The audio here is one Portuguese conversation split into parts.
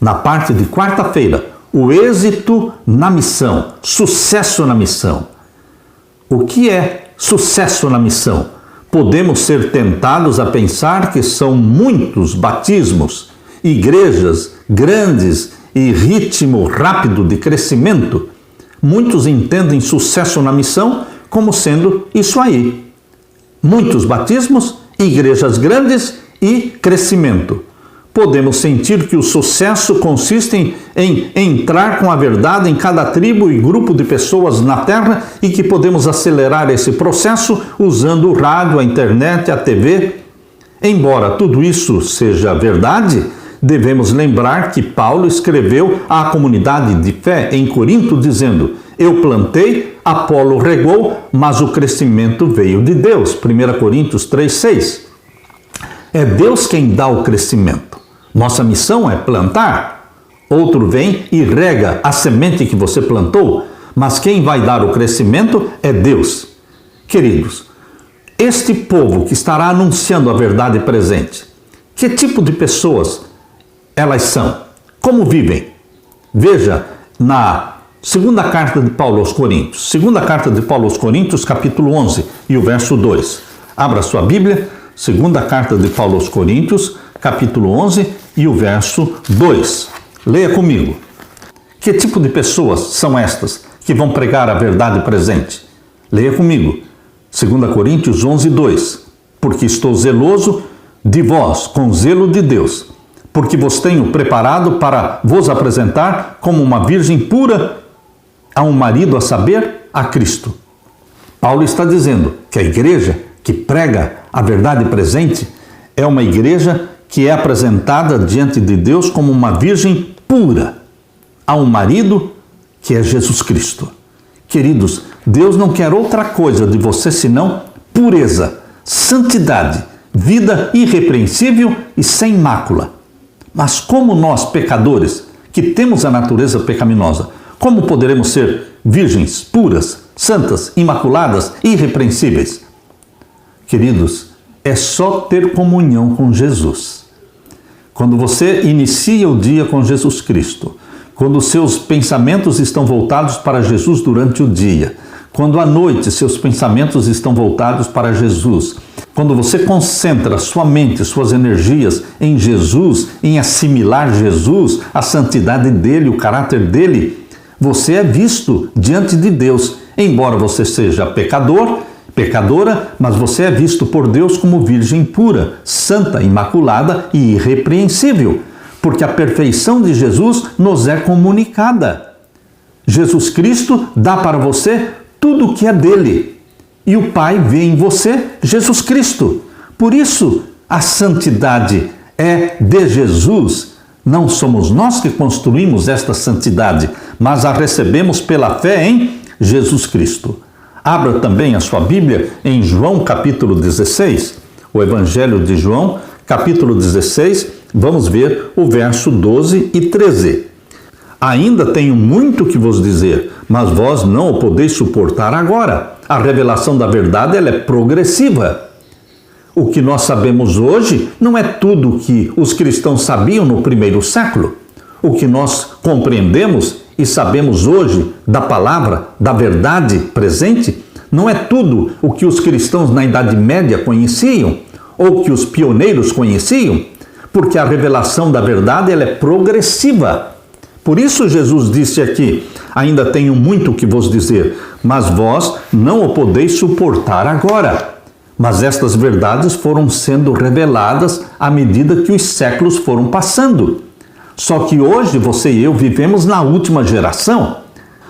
na parte de quarta-feira, o êxito na missão, sucesso na missão. O que é sucesso na missão? Podemos ser tentados a pensar que são muitos batismos, igrejas grandes e ritmo rápido de crescimento. Muitos entendem sucesso na missão como sendo isso aí. Muitos batismos, igrejas grandes e crescimento. Podemos sentir que o sucesso consiste em entrar com a verdade em cada tribo e grupo de pessoas na Terra e que podemos acelerar esse processo usando o rádio, a internet, a TV. Embora tudo isso seja verdade, devemos lembrar que Paulo escreveu à comunidade de fé em Corinto dizendo: eu plantei, Apolo regou, mas o crescimento veio de Deus. 1 Coríntios 3,6. É Deus quem dá o crescimento. Nossa missão é plantar. Outro vem e rega a semente que você plantou, mas quem vai dar o crescimento é Deus. Queridos, este povo que estará anunciando a verdade presente, que tipo de pessoas elas são? Como vivem? Veja na segunda carta de Paulo aos Coríntios. Segunda carta de Paulo aos Coríntios, capítulo 11 e o verso 2. Abra sua Bíblia, segunda carta de Paulo aos Coríntios, capítulo 11 e o verso 2. Leia comigo. Que tipo de pessoas são estas que vão pregar a verdade presente? Leia comigo. 2 Coríntios 11, 2. Porque estou zeloso de vós com zelo de Deus, porque vos tenho preparado para vos apresentar como uma virgem pura a um marido, a saber, a Cristo. Paulo está dizendo que a igreja que prega a verdade presente é uma igreja que é apresentada diante de Deus como uma virgem pura a um marido que é Jesus Cristo. Queridos, Deus não quer outra coisa de você senão pureza, santidade, vida irrepreensível e sem mácula. Mas como nós, pecadores, que temos a natureza pecaminosa, como poderemos ser virgens, puras, santas, imaculadas, irrepreensíveis? Queridos, é só ter comunhão com Jesus. Quando você inicia o dia com Jesus Cristo, quando os seus pensamentos estão voltados para Jesus durante o dia, quando à noite seus pensamentos estão voltados para Jesus, quando você concentra sua mente, suas energias em Jesus, em assimilar Jesus, a santidade dele, o caráter dele, você é visto diante de Deus. Embora você seja pecador, pecadora, mas você é visto por Deus como virgem pura, santa, imaculada e irrepreensível, porque a perfeição de Jesus nos é comunicada. Jesus Cristo dá para você tudo o que é dele. E o Pai vê em você Jesus Cristo. Por isso, a santidade é de Jesus. Não somos nós que construímos esta santidade, mas a recebemos pela fé em Jesus Cristo. Abra também a sua Bíblia em João capítulo 16, o Evangelho de João, capítulo 16, vamos ver o verso 12 e 13. Ainda tenho muito que vos dizer, mas vós não o podeis suportar agora. A revelação da verdade ela é progressiva. O que nós sabemos hoje não é tudo o que os cristãos sabiam no primeiro século. O que nós compreendemos e sabemos hoje da palavra, da verdade presente, não é tudo o que os cristãos na Idade Média conheciam ou que os pioneiros conheciam, porque a revelação da verdade ela é progressiva. Por isso Jesus disse aqui, ainda tenho muito que vos dizer, mas vós não o podeis suportar agora. Mas estas verdades foram sendo reveladas à medida que os séculos foram passando. Só que hoje você e eu vivemos na última geração.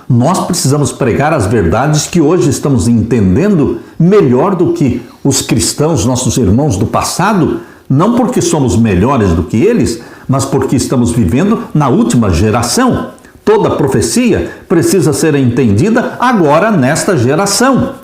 Nós precisamos pregar as verdades que hoje estamos entendendo melhor do que os cristãos, nossos irmãos do passado, não porque somos melhores do que eles, mas porque estamos vivendo na última geração. Toda profecia precisa ser entendida agora nesta geração.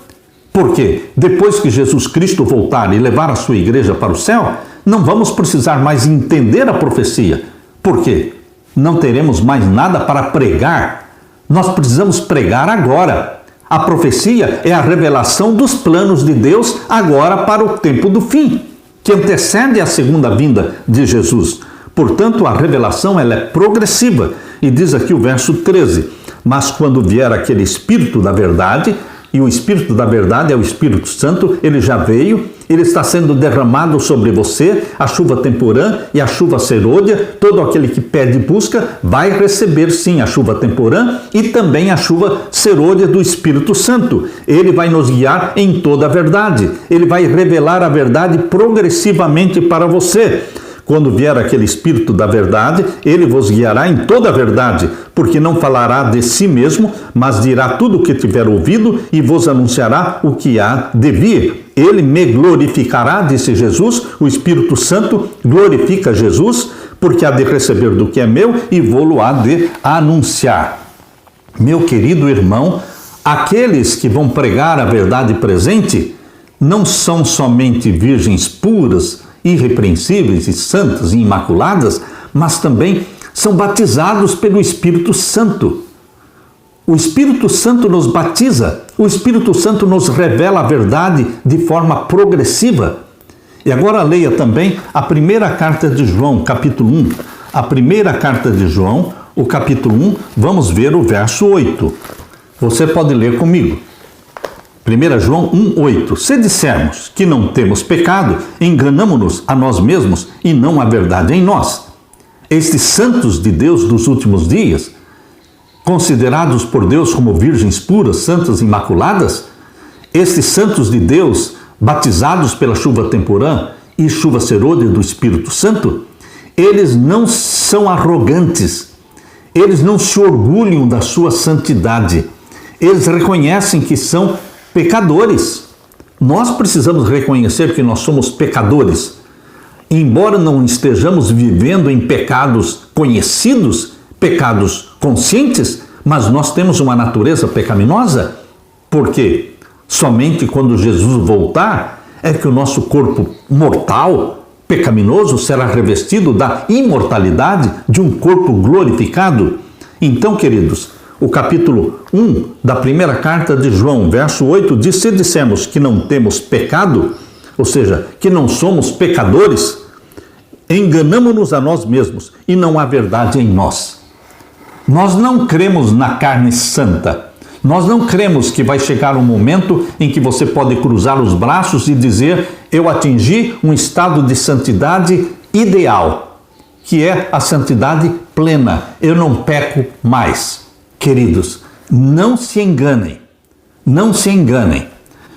Porque depois que Jesus Cristo voltar e levar a sua igreja para o céu, não vamos precisar mais entender a profecia. Por quê? Não teremos mais nada para pregar. Nós precisamos pregar agora. A profecia é a revelação dos planos de Deus agora para o tempo do fim, que antecede a segunda vinda de Jesus. Portanto, a revelação ela é progressiva. E diz aqui o verso 13: mas quando vier aquele Espírito da verdade, e o Espírito da verdade é o Espírito Santo, ele já veio, ele está sendo derramado sobre você, a chuva temporã e a chuva serôdia. Todo aquele que pede e busca vai receber sim a chuva temporã e também a chuva serôdia do Espírito Santo. Ele vai nos guiar em toda a verdade, ele vai revelar a verdade progressivamente para você. Quando vier aquele Espírito da verdade, ele vos guiará em toda a verdade, porque não falará de si mesmo, mas dirá tudo o que tiver ouvido e vos anunciará o que há de vir. Ele me glorificará, disse Jesus. O Espírito Santo glorifica Jesus, porque há de receber do que é meu e vou-lo há de anunciar. Meu querido irmão, aqueles que vão pregar a verdade presente não são somente virgens puras, irrepreensíveis e santas e imaculadas, mas também são batizados pelo Espírito Santo. O Espírito Santo nos batiza, o Espírito Santo nos revela a verdade de forma progressiva. E agora leia também a primeira carta de João, capítulo 1. A primeira carta de João, o capítulo 1, vamos ver o verso 8. Você pode ler comigo. 1 João 1,8. Se dissermos que não temos pecado, enganamo-nos a nós mesmos e não a verdade em nós. Estes santos de Deus dos últimos dias, considerados por Deus como virgens puras, santas e imaculadas, estes santos de Deus, batizados pela chuva temporã e chuva serôdia do Espírito Santo, eles não são arrogantes, eles não se orgulham da sua santidade, eles reconhecem que são pecadores. Nós precisamos reconhecer que nós somos pecadores. Embora não estejamos vivendo em pecados conhecidos, pecados conscientes, mas nós temos uma natureza pecaminosa. Porque somente quando Jesus voltar é que o nosso corpo mortal, pecaminoso, será revestido da imortalidade de um corpo glorificado. Então, queridos, o capítulo 1 da primeira carta de João, verso 8, diz: se dissermos que não temos pecado, ou seja, que não somos pecadores, enganamo-nos a nós mesmos e não há verdade em nós. Nós não cremos na carne santa. Nós não cremos que vai chegar um momento em que você pode cruzar os braços e dizer: eu atingi um estado de santidade ideal, que é a santidade plena. Eu não peco mais. Queridos, não se enganem, não se enganem.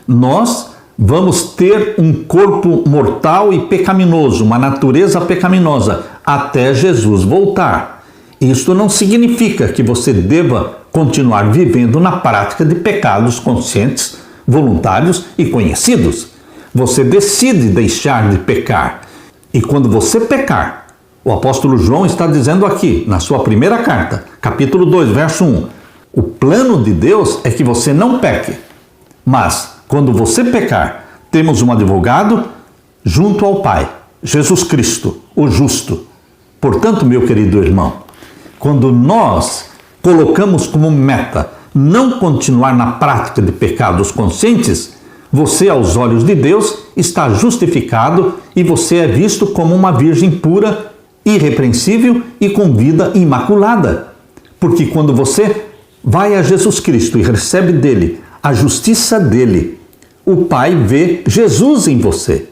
Nós vamos ter um corpo mortal e pecaminoso, uma natureza pecaminosa, até Jesus voltar. Isso não significa que você deva continuar vivendo na prática de pecados conscientes, voluntários e conhecidos. Você decide deixar de pecar. E quando você pecar, o apóstolo João está dizendo aqui, na sua primeira carta, capítulo 2, verso 1, o plano de Deus é que você não peque. Mas, quando você pecar, temos um advogado junto ao Pai, Jesus Cristo, o justo. Portanto, meu querido irmão, quando nós colocamos como meta não continuar na prática de pecados conscientes, você, aos olhos de Deus, está justificado e você é visto como uma virgem pura, irrepreensível e com vida imaculada. Porque quando você vai a Jesus Cristo e recebe dele a justiça dele, o Pai vê Jesus em você.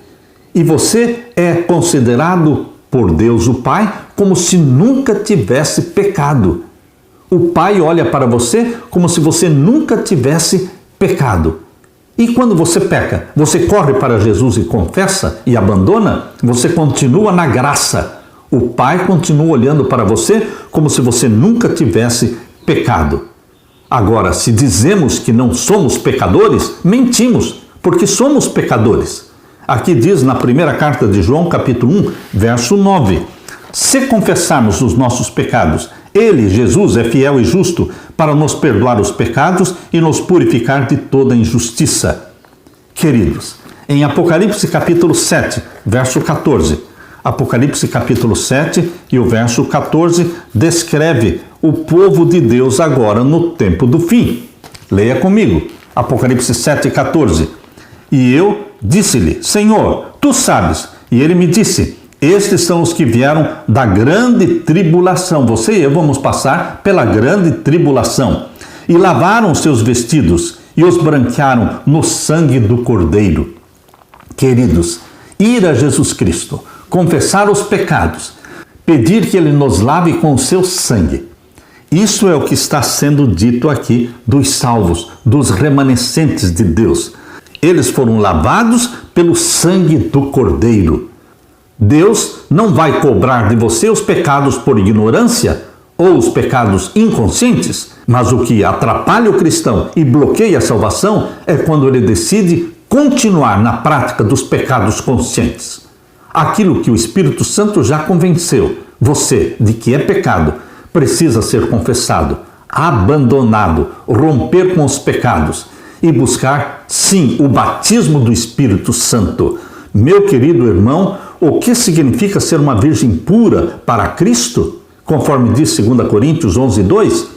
E você é considerado por Deus, o Pai, como se nunca tivesse pecado. O Pai olha para você como se você nunca tivesse pecado. E quando você peca, você corre para Jesus e confessa e abandona, você continua na graça. O Pai continua olhando para você como se você nunca tivesse pecado. Agora, se dizemos que não somos pecadores, mentimos, porque somos pecadores. Aqui diz na primeira carta de João, capítulo 1, verso 9: se confessarmos os nossos pecados, Ele, Jesus, é fiel e justo para nos perdoar os pecados e nos purificar de toda injustiça. Queridos, em Apocalipse capítulo 7, verso 14, Apocalipse capítulo 7 e o verso 14 descreve o povo de Deus agora no tempo do fim. Leia comigo, Apocalipse 7, 14. E eu disse-lhe: Senhor, tu sabes. E ele me disse: Estes são os que vieram da grande tribulação. Você e eu vamos passar pela grande tribulação. E lavaram seus vestidos e os branquearam no sangue do Cordeiro. Queridos, ir a Jesus Cristo, confessar os pecados, pedir que Ele nos lave com o seu sangue. Isso é o que está sendo dito aqui dos salvos, dos remanescentes de Deus. Eles foram lavados pelo sangue do Cordeiro. Deus não vai cobrar de você os pecados por ignorância ou os pecados inconscientes, mas o que atrapalha o cristão e bloqueia a salvação é quando ele decide continuar na prática dos pecados conscientes. Aquilo que o Espírito Santo já convenceu você de que é pecado precisa ser confessado, abandonado, romper com os pecados e buscar, sim, o batismo do Espírito Santo. Meu querido irmão, o que significa ser uma virgem pura para Cristo? Conforme diz 2 Coríntios 11:2,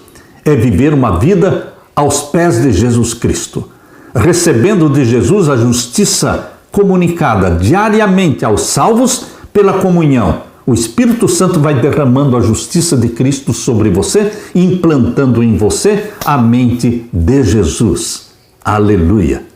é viver uma vida aos pés de Jesus Cristo, recebendo de Jesus a justiça comunicada diariamente aos salvos pela comunhão. O Espírito Santo vai derramando a justiça de Cristo sobre você, implantando em você a mente de Jesus. Aleluia!